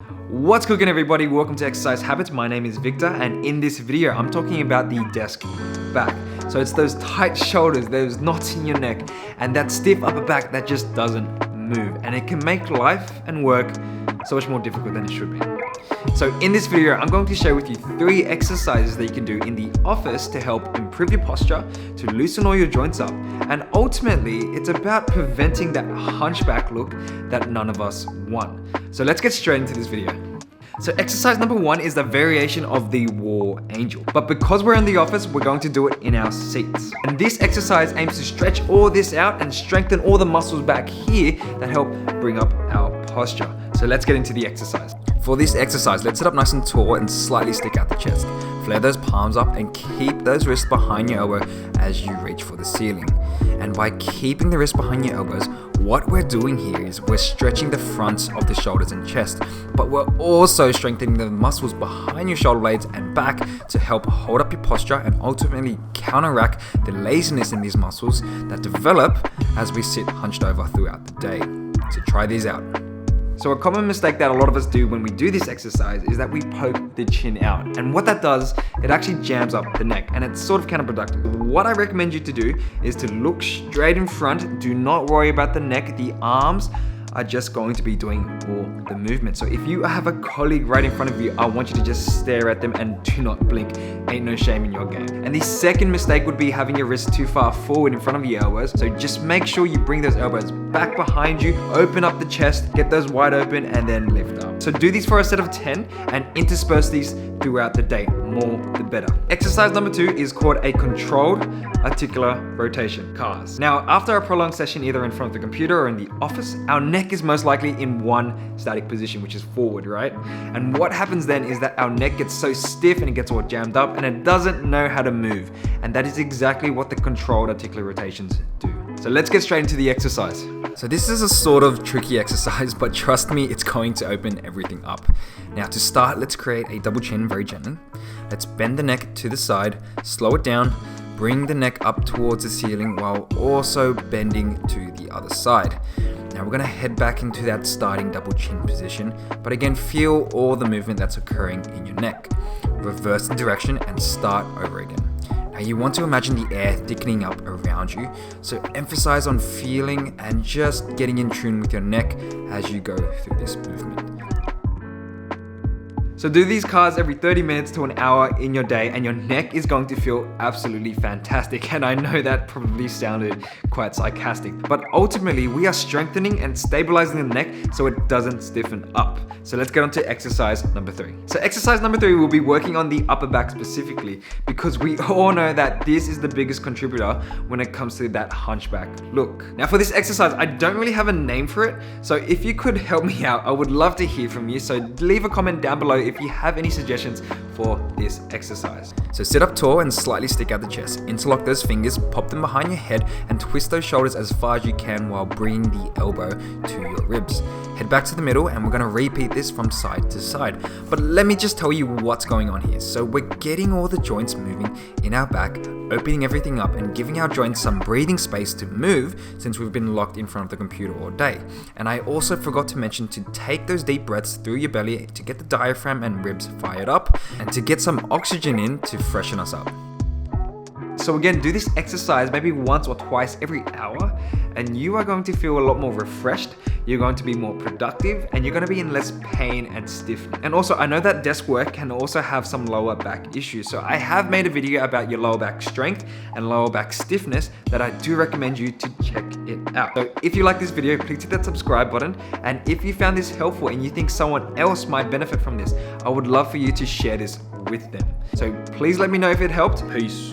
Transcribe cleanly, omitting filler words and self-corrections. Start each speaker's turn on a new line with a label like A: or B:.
A: What's cooking, everybody? Welcome to Exercise Habits. My name is Victor, and in this video I'm talking about the desk back. So it's those tight shoulders, those knots in your neck, and that stiff upper back that just doesn't move, and it can make life and work so much more difficult than it should be. So in this video, I'm going to share with you 3 exercises that you can do in the office to help improve your posture, to loosen all your joints up, and ultimately, it's about preventing that hunchback look that none of us want. So let's get straight into this video. So exercise number 1 is the variation of the war angel. But because we're in the office, we're going to do it in our seats. And this exercise aims to stretch all this out and strengthen all the muscles back here that help bring up our posture. So let's get into the exercise. For this exercise, let's sit up nice and tall and slightly stick out the chest. Flare those palms up and keep those wrists behind your elbow as you reach for the ceiling. And by keeping the wrists behind your elbows, what we're doing here is we're stretching the fronts of the shoulders and chest, but we're also strengthening the muscles behind your shoulder blades and back to help hold up your posture and ultimately counteract the laziness in these muscles that develop as we sit hunched over throughout the day. So try these out. So a common mistake that a lot of us do when we do this exercise is that we poke the chin out. And what that does, it actually jams up the neck, and it's sort of counterproductive. What I recommend you to do is to look straight in front. Do not worry about the neck. The arms are just going to be doing all the movement. So if you have a colleague right in front of you, I want you to just stare at them and do not blink. Ain't no shame in your game. And the second mistake would be having your wrists too far forward in front of your elbows. So just make sure you bring those elbows back behind you, open up the chest, get those wide open, and then lift up. So do these for a set of 10 and intersperse these throughout the day. More the better. Exercise number 2 is called a controlled articular rotation, CARS. Now, after a prolonged session either in front of the computer or in the office, our neck is most likely in one static position, which is forward, right? And what happens then is that our neck gets so stiff and it gets all jammed up and it doesn't know how to move. And that is exactly what the controlled articular rotations do. So let's get straight into the exercise. So this is a sort of tricky exercise, but trust me, it's going to open everything up. Now to start, let's create a double chin very gently. Let's bend the neck to the side, slow it down, bring the neck up towards the ceiling while also bending to the other side. Now we're gonna head back into that starting double chin position, but again, feel all the movement that's occurring in your neck. Reverse the direction and start over again. Now you want to imagine the air thickening up around you, so emphasize on feeling and just getting in tune with your neck as you go through this movement. So do these CARS every 30 minutes to an hour in your day, and your neck is going to feel absolutely fantastic. And I know that probably sounded quite sarcastic, but ultimately we are strengthening and stabilizing the neck so it doesn't stiffen up. So let's get on to exercise number 3. So exercise number 3 will be working on the upper back specifically, because we all know that this is the biggest contributor when it comes to that hunchback look. Now for this exercise, I don't really have a name for it, so if you could help me out, I would love to hear from you. So leave a comment down below if you have any suggestions for this exercise. So sit up tall and slightly stick out the chest. Interlock those fingers, pop them behind your head, and twist those shoulders as far as you can while bringing the elbow to your ribs. Head back to the middle, and we're gonna repeat this from side to side. But let me just tell you what's going on here. So we're getting all the joints moving in our back, opening everything up and giving our joints some breathing space to move since we've been locked in front of the computer all day. And I also forgot to mention to take those deep breaths through your belly to get the diaphragm and ribs fired up and to get some oxygen in to freshen us up. So again, do this exercise maybe once or twice every hour, and you are going to feel a lot more refreshed, you're going to be more productive, and you're going to be in less pain and stiffness. And also, I know that desk work can also have some lower back issues, so I have made a video about your lower back strength and lower back stiffness that I do recommend you to check it out. So if you like this video, please hit that subscribe button, and if you found this helpful and you think someone else might benefit from this, I would love for you to share this with them. So please let me know if it helped. Peace.